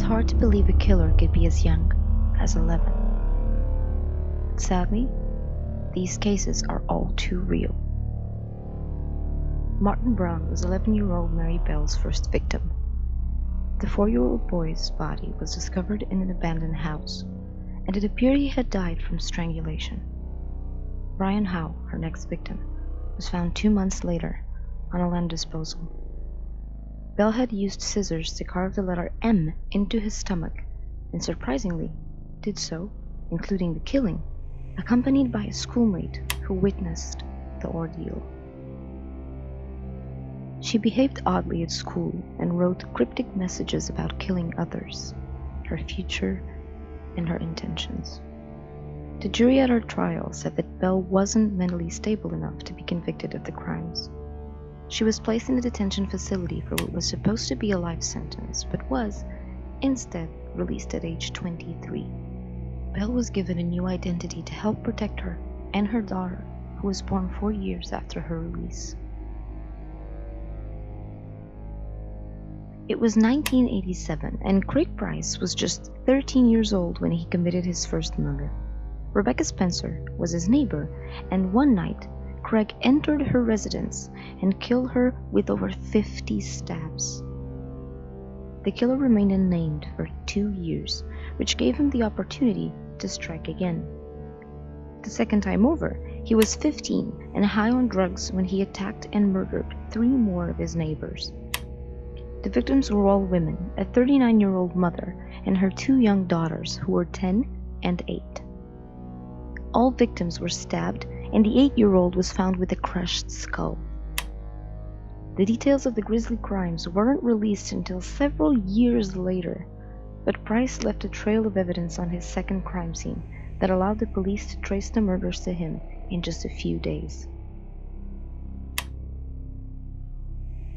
hard to believe a killer could be as young as 11. Sadly, these cases are all too real. Martin Brown was 11-year-old Mary Bell's first victim. The 4-year-old boy's body was discovered in an abandoned house, and it appeared he had died from strangulation. Brian Howe, her next victim, was found 2 months later on a land disposal. Bell had used scissors to carve the letter M into his stomach, and surprisingly, did so, including the killing, accompanied by a schoolmate who witnessed the ordeal. She behaved oddly at school and wrote cryptic messages about killing others, her future, and her intentions. The jury at her trial said that Bell wasn't mentally stable enough to be convicted of the crimes. She was placed in a detention facility for what was supposed to be a life sentence, but was, instead, released at age 23. Bell was given a new identity to help protect her and her daughter, who was born 4 years after her release. It was 1987, and Craig Price was just 13 years old when he committed his first murder. Rebecca Spencer was his neighbor, and one night, Craig entered her residence and killed her with over 50 stabs. The killer remained unnamed for 2 years, which gave him the opportunity to strike again. The second time over, he was 15 and high on drugs when he attacked and murdered 3 more of his neighbors. The victims were all women, a 39-year-old mother and her 2 young daughters who were 10 and 8. All victims were stabbed, and the 8-year-old was found with a crushed skull. The details of the grisly crimes weren't released until several years later, but Price left a trail of evidence on his second crime scene that allowed the police to trace the murders to him in just a few days.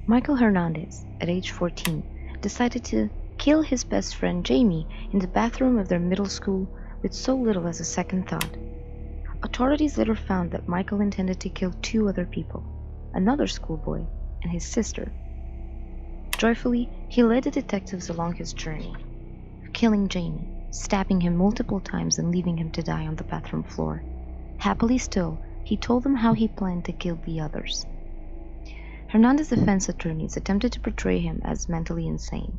Michael Hernandez, at age 14, decided to kill his best friend Jamie in the bathroom of their middle school with so little as a second thought. Authorities later found that Michael intended to kill 2 other people, another schoolboy and his sister. Joyfully, he led the detectives along his journey, killing Jamie, stabbing him multiple times and leaving him to die on the bathroom floor. Happily still, he told them how he planned to kill the others. Hernandez's defense attorneys attempted to portray him as mentally insane,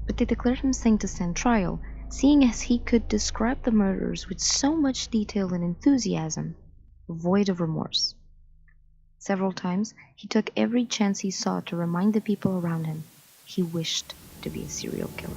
but they declared him sane to stand trial, seeing as he could describe the murders with so much detail and enthusiasm, void of remorse. Several times, he took every chance he saw to remind the people around him he wished to be a serial killer.